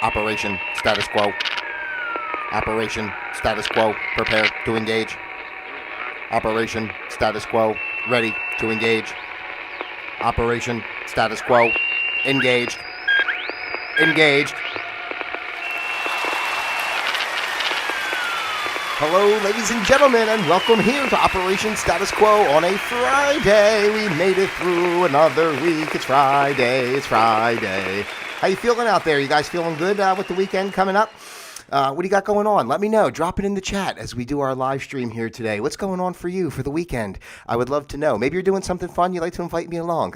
Operation status quo. Operation status quo. Prepare to engage. Operation status quo. Ready to engage. Operation status quo. Engaged. Engaged. Hello, ladies and gentlemen, and welcome here to Operation Status Quo on a Friday. We made it through another week. It's Friday. It's Friday. How you feeling out there? You guys feeling good with the weekend coming up? What do you got going on? Let me know. Drop it in the chat as we do our live stream here today. What's going on for you for the weekend? I would love to know. Maybe you're doing something fun. You'd like to invite me along.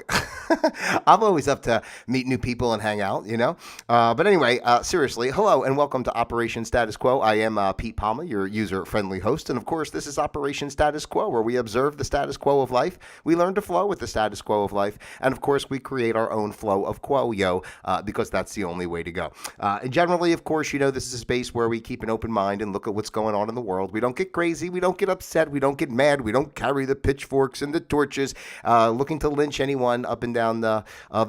I'm always up to meet new people and hang out, you know. But anyway, seriously, hello and welcome to Operation Status Quo. I am Pete Palma, your user-friendly host. And of course, this is Operation Status Quo, where we observe the status quo of life. We learn to flow with the status quo of life. And of course, we create our own flow of quo, because that's the only way to go. And generally, of course, you know, this is a space where we keep an open mind and look at what's going on in the world. We don't get crazy. We don't get upset. We don't get mad. We don't carry the pitchforks and the torches looking to lynch anyone up and down the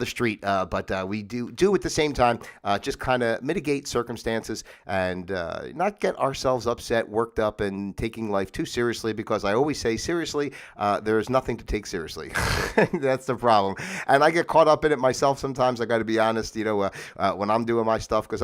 street. But we do at the same time just kind of mitigate circumstances and not get ourselves upset, worked up, and taking life too seriously, because I always say seriously, there's nothing to take seriously. That's the problem. And I get caught up in it myself sometimes. I got to be honest, you know, when I'm doing my stuff, because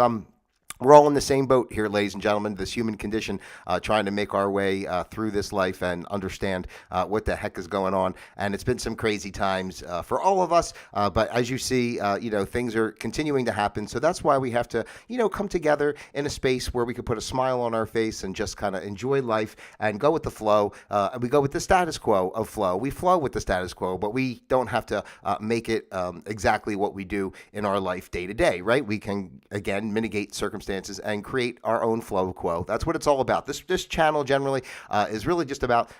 we're all in the same boat here, ladies and gentlemen, this human condition, trying to make our way through this life and understand what the heck is going on. And it's been some crazy times for all of us. But as you see, you know, things are continuing to happen. So that's why we have to, you know, come together in a space where we can put a smile on our face and just kind of enjoy life and go with the flow. And we go with the status quo of flow. We flow with the status quo, but we don't have to make it exactly what we do in our life day to day, right? We can, again, mitigate circumstances and create our own flow quo. That's what it's all about. This channel generally is really just about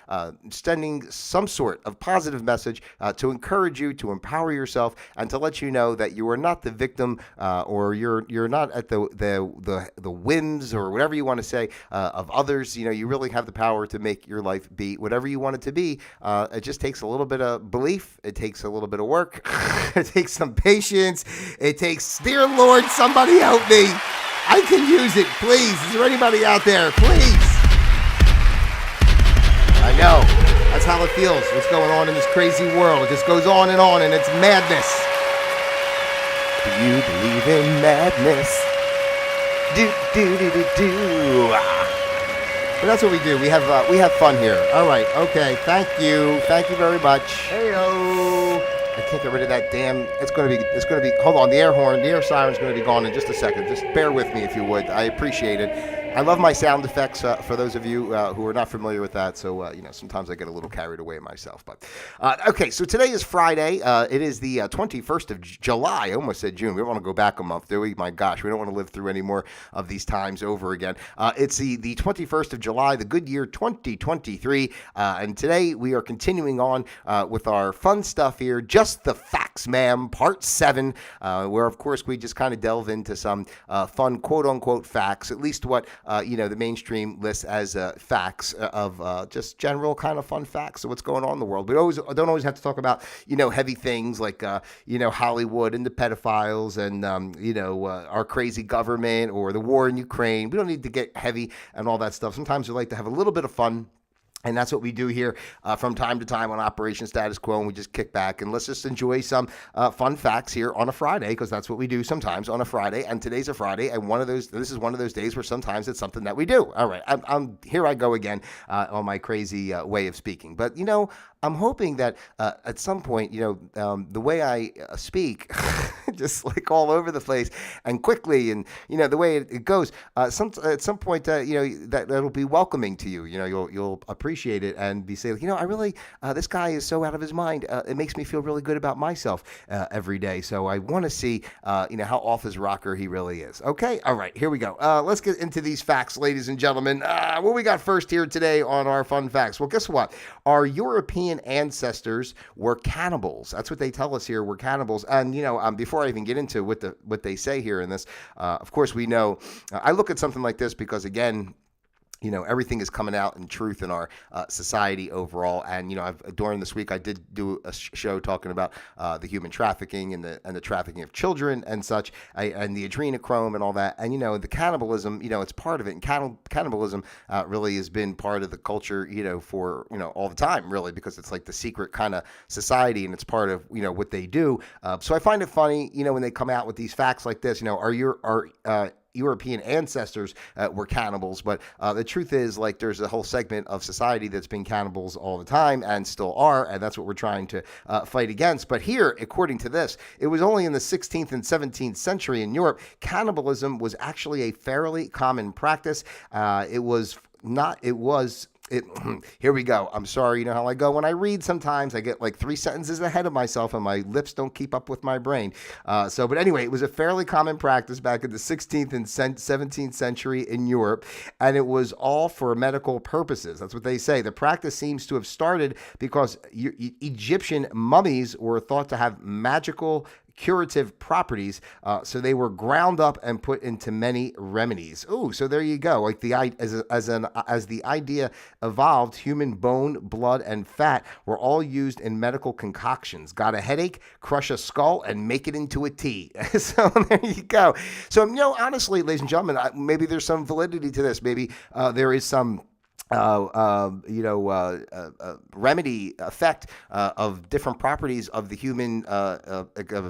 sending some sort of positive message to encourage you, to empower yourself, and to let you know that you are not the victim or you're not at the whims or whatever you want to say of others. You know, you really have the power to make your life be whatever you want it to be. It just takes a little bit of belief. It takes a little bit of work. It takes some patience. It takes, dear Lord, somebody help me. I can use it, please. Is there anybody out there? Please. I know. That's how it feels. What's going on in this crazy world? It just goes on, and it's madness. Do you believe in madness? Do. But that's what we do. We have fun here. All right. Okay. Thank you. Thank you very much. Heyo. I can't get rid of that damn. It's going to be. Hold on. The air siren's going to be gone in just a second. Just bear with me if you would. I appreciate it. I love my sound effects for those of you who are not familiar with that. So, you know, sometimes I get a little carried away myself. But okay, so today is Friday. It is the 21st of July. I almost said June. We don't want to go back a month, do we? My gosh, we don't want to live through any more of these times over again. It's the 21st of July, the good year 2023. And today we are continuing on with our fun stuff here. Just the Facts, ma'am, part 7, where, of course, we just kind of delve into some fun quote-unquote facts, at least what you know, the mainstream lists as facts of just general kind of fun facts of what's going on in the world. We don't always have to talk about, you know, heavy things like, you know, Hollywood and the pedophiles and, you know, our crazy government or the war in Ukraine. We don't need to get heavy and all that stuff. Sometimes we like to have a little bit of fun. And that's what we do here from time to time on Operation Status Quo, and we just kick back and let's just enjoy some fun facts here on a Friday, because that's what we do sometimes on a Friday. And today's a Friday, and this is one of those days where sometimes it's something that we do. All right, I'm here. I go again on my crazy way of speaking, but you know, I'm hoping that at some point, you know, the way I speak, just like all over the place and quickly, and you know the way it goes, at some point, you know, that'll be welcoming to you. You know, you'll appreciate it and be saying, you know, I really, this guy is so out of his mind. It makes me feel really good about myself every day. So I want to see, you know, how off his rocker he really is. Okay, all right, here we go. Let's get into these facts, ladies and gentlemen. What we got first here today on our fun facts? Well, guess what? Our European ancestors were cannibals. That's what they tell us here. We're cannibals. And, you know, before I even get into what they say here in this, of course, we know, I look at something like this because, again, everything is coming out in truth in our society overall. And during this week, I did do a show talking about the human trafficking and the trafficking of children and such, and the adrenochrome and all that. And the cannibalism, it's part of it. And cannibalism really has been part of the culture, for all the time, really, because it's like the secret kind of society, and it's part of what they do. So I find it funny, when they come out with these facts like this. Are European ancestors were cannibals, but the truth is, like, there's a whole segment of society that's been cannibals all the time and still are, and that's what we're trying to fight against. But here, according to this, it was only in the 16th and 17th century in Europe, cannibalism was actually a fairly common practice. Here we go. I'm sorry, you know how I go when I read sometimes. I get like 3 sentences ahead of myself and my lips don't keep up with my brain. But anyway, it was a fairly common practice back in the 16th and 17th century in Europe, and it was all for medical purposes. That's what they say. The practice seems to have started because Egyptian mummies were thought to have magical curative properties, so they were ground up and put into many remedies. Ooh, so there you go. Like as the idea evolved, human bone, blood, and fat were all used in medical concoctions. Got a headache? Crush a skull and make it into a tea. So there you go. So honestly, ladies and gentlemen, maybe there's some validity to this. Maybe there is some remedy effect of different properties of the human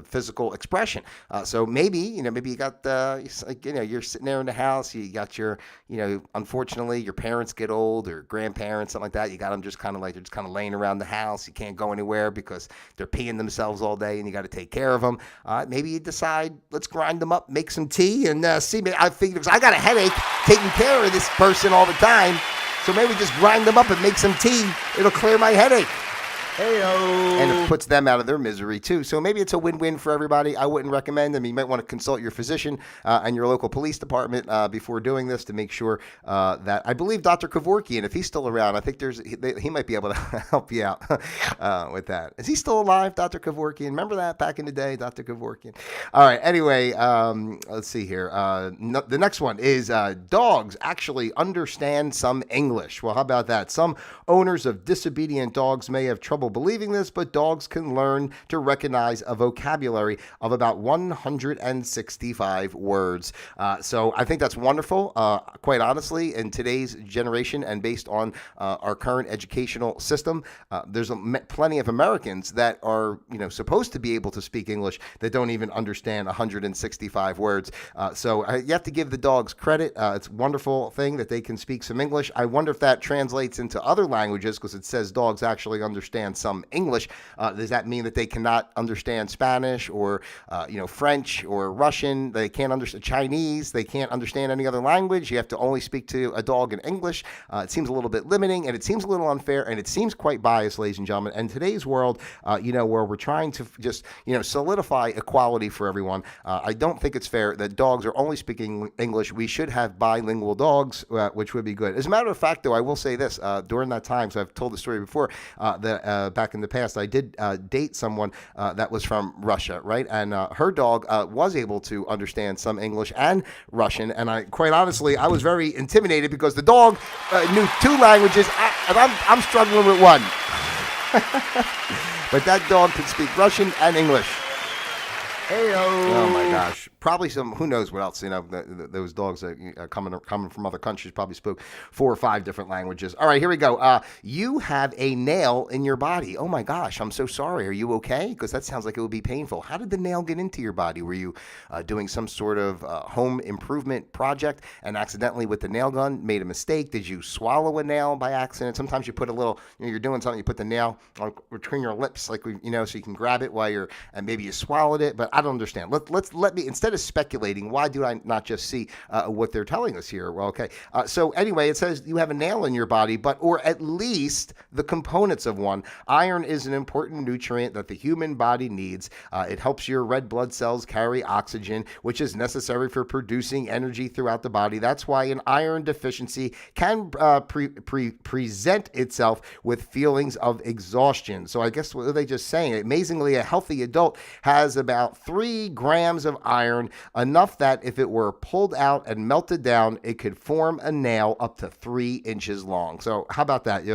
physical expression. So maybe you got you're sitting there in the house, you got your unfortunately your parents get old, or grandparents, something like that. You got them just kind of laying around the house. You can't go anywhere because they're peeing themselves all day, and you got to take care of them. Maybe you decide, let's grind them up, make some tea, and see. I figured, because I got a headache taking care of this person all the time. So maybe just grind them up and make some tea. It'll clear my headache. Hey-o. And it puts them out of their misery, too. So maybe it's a win-win for everybody. I wouldn't recommend them. You might want to consult your physician and your local police department before doing this to make sure that, I believe Dr. Kevorkian, if he's still around, I think he might be able to help you out with that. Is he still alive, Dr. Kevorkian? Remember that back in the day, Dr. Kevorkian? All right, anyway, let's see here. The next one is dogs actually understand some English. Well, how about that? Some owners of disobedient dogs may have trouble believing this, but dogs can learn to recognize a vocabulary of about 165 words. So I think that's wonderful. Quite honestly, in today's generation and based on our current educational system, there's plenty of Americans that are supposed to be able to speak English that don't even understand 165 words. So you have to give the dogs credit. It's a wonderful thing that they can speak some English. I wonder if that translates into other languages, because it says dogs actually understand some English. Does that mean that they cannot understand Spanish or French or Russian? They can't understand Chinese. They can't understand any other language. You have to only speak to a dog in English. It seems a little bit limiting, and it seems a little unfair, and it seems quite biased, ladies and gentlemen. And today's world, where we're trying to just solidify equality for everyone, I don't think it's fair that dogs are only speaking English. We should have bilingual dogs, which would be good. As a matter of fact, though, I will say this: during that time, so I've told the story before, that back in the past, I did date someone that was from Russia, right? And her dog was able to understand some English and Russian. And quite honestly, I was very intimidated because the dog knew 2 languages, and I'm struggling with one. But that dog could speak Russian and English. Hey-o. Oh my gosh. Probably who knows what else, those dogs that coming from other countries probably spoke 4 or 5 different languages. All right, here we go. You have a nail in your body. Oh my gosh, I'm so sorry. Are you okay? Because that sounds like it would be painful. How did the nail get into your body? Were you doing some sort of home improvement project and accidentally with the nail gun made a mistake? Did you swallow a nail by accident? Sometimes you put a little, you're doing something, you put the nail between your lips, like, so you can grab it while and maybe you swallowed it, but I don't understand. Let me, instead of speculating, why do I not just see what they're telling us here? Well, okay. So anyway, it says you have a nail in your body, or at least the components of one. Iron is an important nutrient that the human body needs. It helps your red blood cells carry oxygen, which is necessary for producing energy throughout the body. That's why an iron deficiency can present itself with feelings of exhaustion. So I guess what are they just saying? Amazingly, a healthy adult has about 3 grams of of iron, enough that if it were pulled out and melted down, it could form a nail up to 3 inches long. So how about that?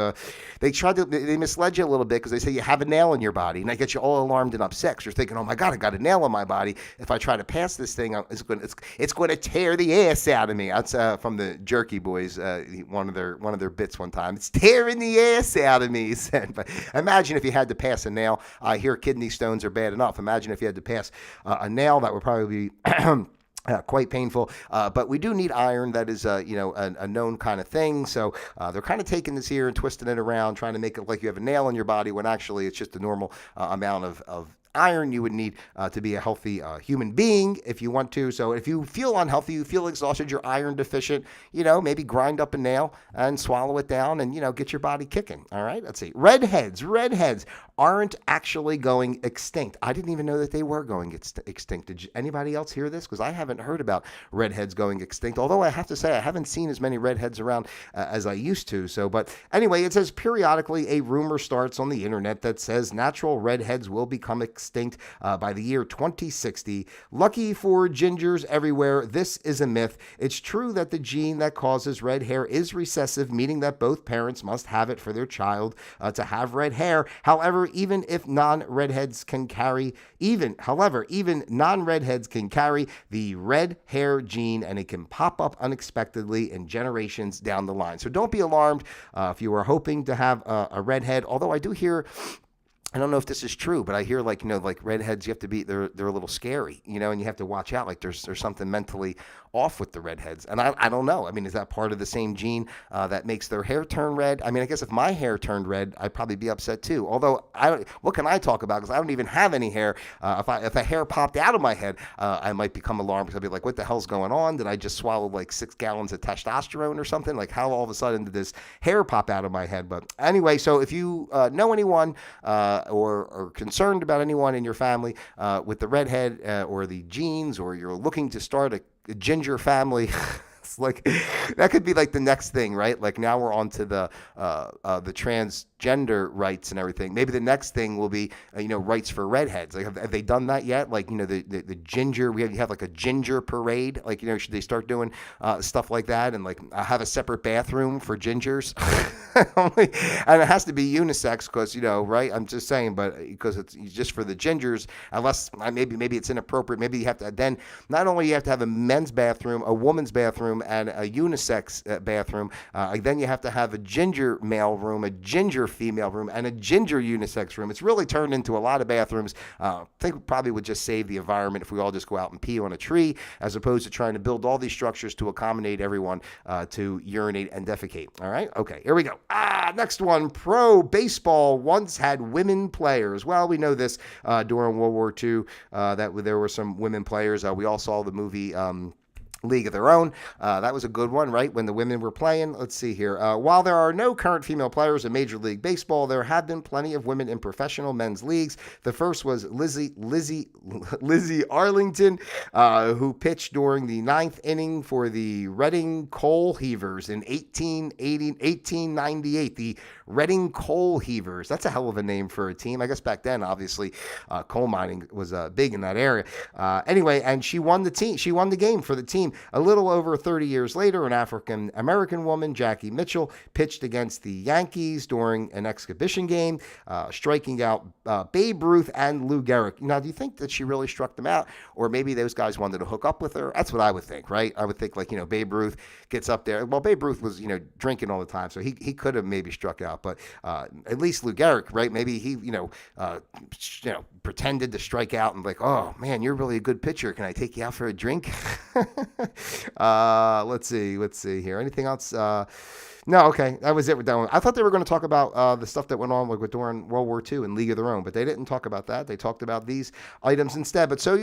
They misled you a little bit because they say you have a nail in your body, and that gets you all alarmed and upset because you're thinking, oh my God, I got a nail in my body. If I try to pass this thing, it's going to tear the ass out of me. That's from the Jerky Boys, one of their bits one time. It's tearing the ass out of me, he said. But imagine if you had to pass a nail. Here, kidney stones are bad enough. Imagine if you had to pass a nail. That would probably be quite painful, but we do need iron. That is, a known kind of thing. So they're kind of taking this here and twisting it around, trying to make it like you have a nail in your body when actually it's just a normal amount of iron you would need to be a healthy human being if you want to. So if you feel unhealthy, you feel exhausted, you're iron deficient, maybe grind up a nail and swallow it down and, get your body kicking. All right, let's see. Redheads aren't actually going extinct. I didn't even know that they were going extinct. Did anybody else hear this? Because I haven't heard about redheads going extinct, although I have to say I haven't seen as many redheads around as I used to. But anyway, it says periodically a rumor starts on the internet that says natural redheads will become extinct by the year 2060. Lucky for gingers everywhere, this is a myth. It's true that the gene that causes red hair is recessive, meaning that both parents must have it for their child to have red hair. However, even non-redheads can carry the red hair gene, and it can pop up unexpectedly in generations down the line. So don't be alarmed if you are hoping to have a redhead, although I do hear, I don't know if this is true, but I hear like redheads, you have to be, they're a little scary, and you have to watch out. Like there's something mentally off with the redheads. And I don't know. I mean, is that part of the same gene that makes their hair turn red? I mean, I guess if my hair turned red, I'd probably be upset too. Although, what can I talk about? Because I don't even have any hair. If a hair popped out of my head, I might become alarmed because I'd be like, what the hell's going on? Did I just swallow like 6 gallons of testosterone or something? Like how all of a sudden did this hair pop out of my head? But anyway, so if you know anyone or are concerned about anyone in your family with the redhead or the genes, or you're looking to start a ginger family, it's like that could be like the next thing, right? Like now we're on to the transgender rights and everything. Maybe the next thing will be rights for redheads. Like have they done that yet? Like the ginger, you have like a ginger parade. Like should they start doing stuff like that and like have a separate bathroom for gingers? And it has to be unisex because right? I'm just saying, but because it's just for the gingers, unless maybe it's inappropriate. Maybe you have to then not only you have to have a men's bathroom, a woman's bathroom, and a unisex bathroom. Then you have to have a ginger male room, a ginger female room, and a ginger unisex room. It's really turned into a lot of bathrooms. I think we probably would just save the environment if we all just go out and pee on a tree, as opposed to trying to build all these structures to accommodate everyone to urinate and defecate. All right? Okay, here we go. Next one. Pro baseball once had women players. Well, we know this during World War II that there were some women players. We all saw the movie League of Their Own. That was a good one, right? When the women were playing. Let's see here. While there are no current female players in Major League Baseball, there have been plenty of women in professional men's leagues. The first was Lizzie Arlington, who pitched during the 9th inning for the Reading Coal Heavers in 1898. The Reading Coal Heavers. That's a hell of a name for a team. I guess back then, obviously, coal mining was big in that area. Anyway, and she won the game for the team. A little over 30 years later, an African-American woman, Jackie Mitchell, pitched against the Yankees during an exhibition game, striking out Babe Ruth and Lou Gehrig. Now, do you think that she really struck them out? Or maybe those guys wanted to hook up with her? That's what I would think, right? I would think Babe Ruth gets up there. Well, Babe Ruth was, drinking all the time, so he could have maybe struck out. But at least Lou Gehrig, right? Maybe he, pretended to strike out and like, oh, man, you're really a good pitcher. Can I take you out for a drink? Let's see here. Anything else? No, okay, that was it. We're done. I thought they were going to talk about the stuff that went on during World War II and League of Their Own, but they didn't talk about that. They talked about these items instead. But so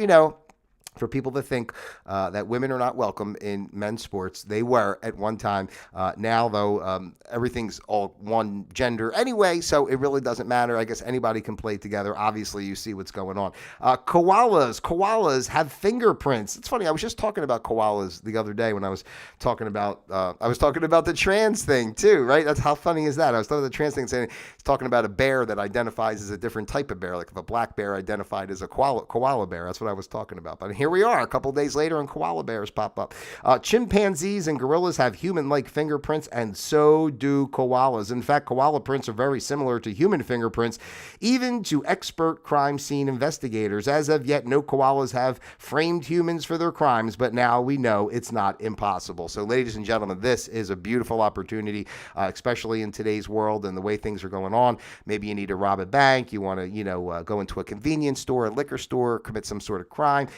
for people that think that women are not welcome in men's sports, they were at one time. Now, though, everything's all one gender anyway, so it really doesn't matter. I guess anybody can play together. Obviously, you see what's going on. Koalas have fingerprints. It's funny. I was just talking about koalas the other day when I was talking about the trans thing too, right? That's how funny is that? I was talking about the trans thing, saying it's talking about a bear that identifies as a different type of bear, like if a black bear identified as a koala bear. That's what I was talking about. But here here we are a couple days later and koala bears pop up. Chimpanzees and gorillas have human-like fingerprints, and so do koalas. In fact, koala prints are very similar to human fingerprints, even to expert crime scene investigators. As of yet, no koalas have framed humans for their crimes, but now we know it's not impossible. So, ladies and gentlemen, this is a beautiful opportunity, especially in today's world and the way things are going on. Maybe you need to rob a bank, you want to, go into a convenience store, a liquor store, commit some sort of crime,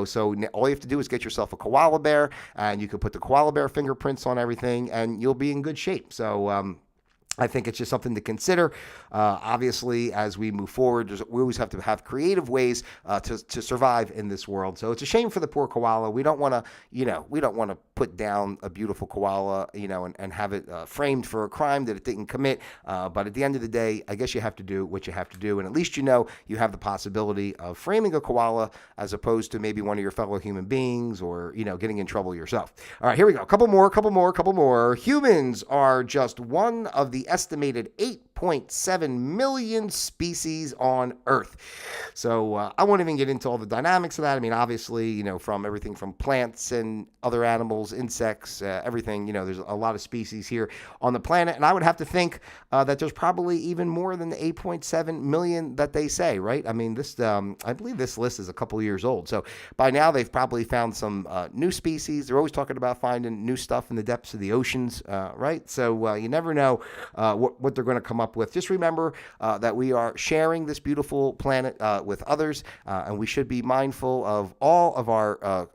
so all you have to do is get yourself a koala bear, and you can put the koala bear fingerprints on everything, and you'll be in good shape. So, I think it's just something to consider. Obviously, as we move forward, we always have to have creative ways to survive in this world. So it's a shame for the poor koala. We don't want to, put down a beautiful koala, and have it framed for a crime that it didn't commit. But at the end of the day, I guess you have to do what you have to do. And at least you have the possibility of framing a koala as opposed to maybe one of your fellow human beings or, getting in trouble yourself. All right, here we go. Couple more. Humans are just one of the estimated 8.7 million species on Earth. So I won't even get into all the dynamics of that. I mean, obviously, from everything from plants and other animals, insects, everything, there's a lot of species here on the planet. And I would have to think that there's probably even more than the 8.7 million that they say, right? I mean, I believe this list is a couple years old. So by now they've probably found some new species. They're always talking about finding new stuff in the depths of the oceans, right? So you never know what they're going to come up with. Just remember that we are sharing this beautiful planet with others, and we should be mindful of all of our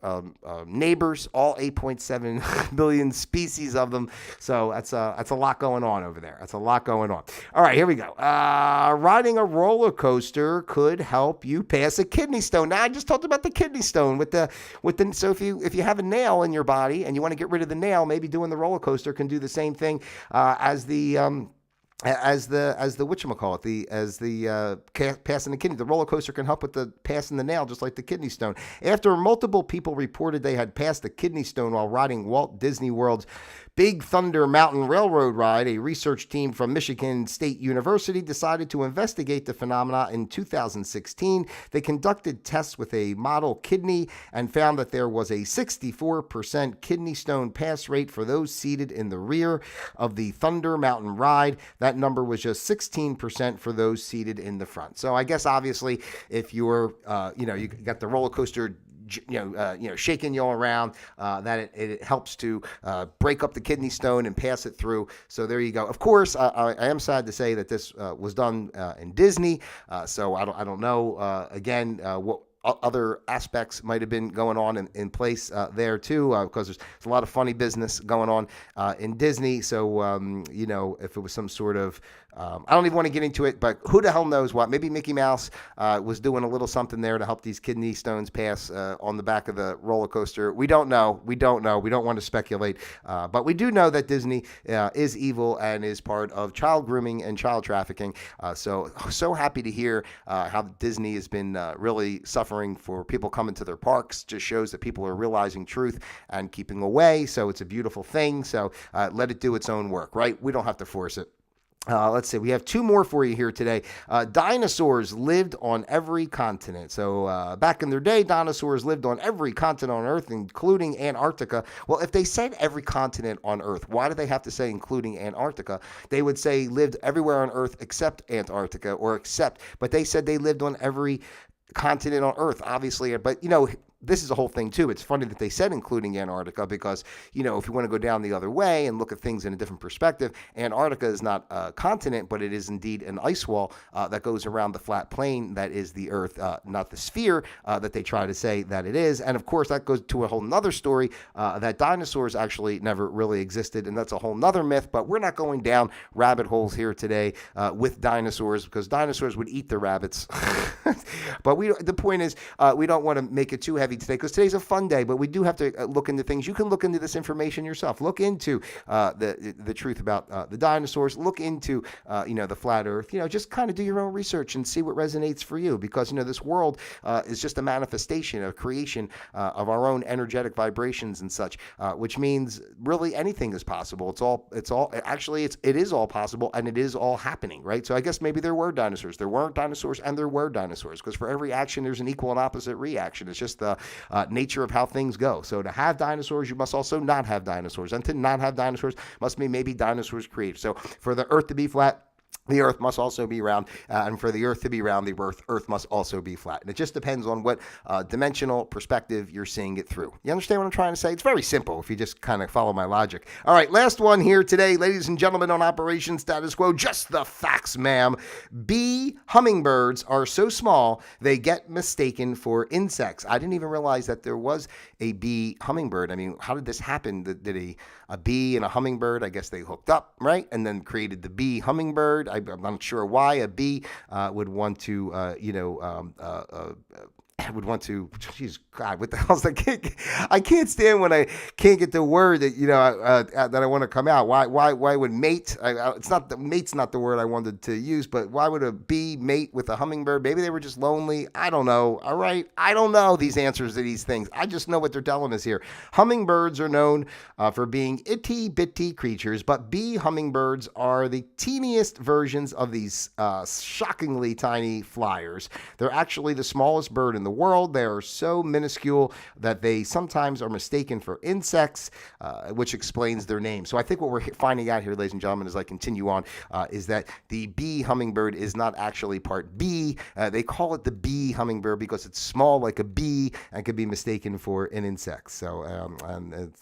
neighbors, all 8.7 billion species of them. So that's a lot going on over there. That's a lot going on. All right, here we go. Riding a roller coaster could help you pass a kidney stone. Now, I just talked about the kidney stone so if you have a nail in your body and you want to get rid of the nail, maybe doing the roller coaster can do the same thing as the whatchamacallit, passing the kidney. The roller coaster can help with the passing the nail, just like the kidney stone. After multiple people reported they had passed the kidney stone while riding Walt Disney World's Big Thunder Mountain Railroad ride, a research team from Michigan State University decided to investigate the phenomena in 2016. They conducted tests with a model kidney and found that there was a 64% kidney stone pass rate for those seated in the rear of the Thunder Mountain ride. That number was just 16% for those seated in the front. So I guess obviously if you're, you got the roller coaster shaking you all around, that it helps to break up the kidney stone and pass it through. So there you go. Of course, I am sad to say that this was done in Disney. So I don't know again what other aspects might have been going on in place there too, because there's a lot of funny business going on in Disney. So if it was some sort of I don't even want to get into it, but who the hell knows what? Maybe Mickey Mouse was doing a little something there to help these kidney stones pass on the back of the roller coaster. We don't know. We don't want to speculate. But we do know that Disney is evil and is part of child grooming and child trafficking. So happy to hear how Disney has been really suffering for people coming to their parks. Just shows that people are realizing truth and keeping away. So it's a beautiful thing. So let it do its own work, right? We don't have to force it. Let's see. We have two more for you here today. Dinosaurs lived on every continent. So back in their day, dinosaurs lived on every continent on Earth, including Antarctica. Well, if they said every continent on Earth, why do they have to say including Antarctica? They would say lived everywhere on Earth except Antarctica but they said they lived on every continent on Earth, obviously. But, this is a whole thing too. It's funny that they said including Antarctica because, if you want to go down the other way and look at things in a different perspective, Antarctica is not a continent, but it is indeed an ice wall that goes around the flat plane that is the Earth, not the sphere that they try to say that it is. And of course, that goes to a whole nother story that dinosaurs actually never really existed. And that's a whole nother myth, but we're not going down rabbit holes here today with dinosaurs because dinosaurs would eat the rabbits. But the point is, we don't want to make it too heavy today because today's a fun day, but we do have to look into things. You can look into this information yourself. Look into the truth about the dinosaurs. Look into the flat Earth. Just kind of do your own research and see what resonates for you because this world is just a manifestation, a creation of our own energetic vibrations and such, which means really anything is possible. It is all possible and it is all happening, right? So I guess maybe there were dinosaurs. There weren't dinosaurs and there were dinosaurs because for every action there's an equal and opposite reaction. It's just nature of how things go. So to have dinosaurs, you must also not have dinosaurs. And to not have dinosaurs must mean maybe dinosaurs created. So for the Earth to be flat, the Earth must also be round, and for the Earth to be round, the Earth must also be flat. And it just depends on what dimensional perspective you're seeing it through. You understand what I'm trying to say? It's very simple if you just kind of follow my logic. All right, last one here today, ladies and gentlemen, on Operation Status Quo. Just the facts, ma'am. Bee hummingbirds are so small, they get mistaken for insects. I didn't even realize that there was a bee hummingbird. I mean, how did this happen? Did a bee and a hummingbird, I guess they hooked up, right? And then created the bee hummingbird. I'm not sure why a bee would want to, would want to, geez, God, what the hell's that? I can't stand when I can't get the word that, that I want to come out. Why would mate? It's not the mate's not the word I wanted to use, but why would a bee mate with a hummingbird? Maybe they were just lonely. I don't know. All right. I don't know these answers to these things. I just know what they're telling us here. Hummingbirds are known for being itty bitty creatures, but bee hummingbirds are the teeniest versions of these shockingly tiny flyers. They're actually the smallest bird in the world. They are so minuscule that they sometimes are mistaken for insects, which explains their name. So I think what we're finding out here, ladies and gentlemen, as I continue on, is that the bee hummingbird is not actually part bee. They call it the bee hummingbird because it's small like a bee and could be mistaken for an insect. So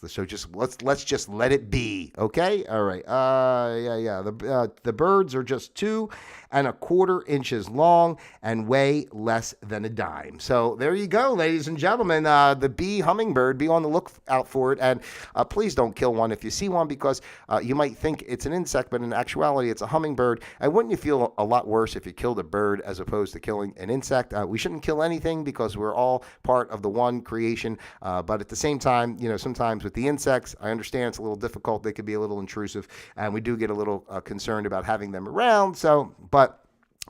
so just let's just let it be. Okay. All right. The birds are just 2¼ inches long and weigh less than a dime. So there you go, ladies and gentlemen. The bee hummingbird, be on the lookout for it. And please don't kill one if you see one, because you might think it's an insect, but in actuality, it's a hummingbird. And wouldn't you feel a lot worse if you killed a bird as opposed to killing an insect? We shouldn't kill anything because we're all part of the one creation. But at the same time, sometimes with the insects, I understand it's a little difficult. They could be a little intrusive, and we do get a little concerned about having them around. But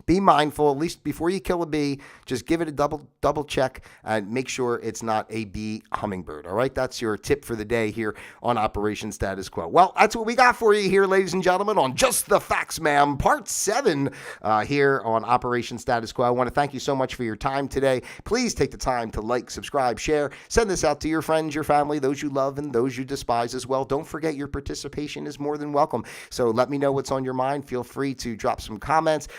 be mindful, at least before you kill a bee, just give it a double check and make sure it's not a bee hummingbird. All right, that's your tip for the day here on Operation Status Quo. Well, that's what we got for you here, ladies and gentlemen, on Just the Facts, ma'am, Part 7 here on Operation Status Quo. I want to thank you so much for your time today. Please take the time to like, subscribe, share, send this out to your friends, your family, those you love, and those you despise as well. Don't forget, your participation is more than welcome. So let me know what's on your mind. Feel free to drop some comments,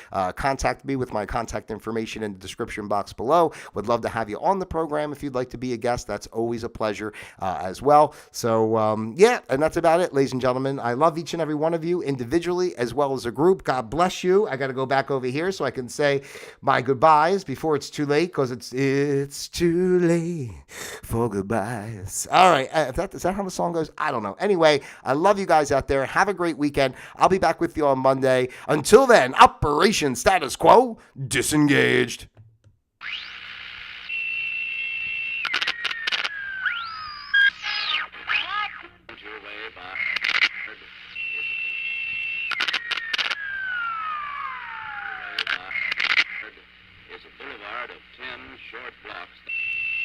contact me with my contact information in the description box below. Would love to have you on the program if you'd like to be a guest. That's always a pleasure as well. So, and that's about it, ladies and gentlemen. I love each and every one of you individually as well as a group. God bless you. I got to go back over here so I can say my goodbyes before it's too late, because it's too late for goodbyes. All right. Is that how the song goes? I don't know. Anyway, I love you guys out there. Have a great weekend. I'll be back with you on Monday. Until then, Operation Status Quo disengaged. Is a boulevard of 10 short blocks.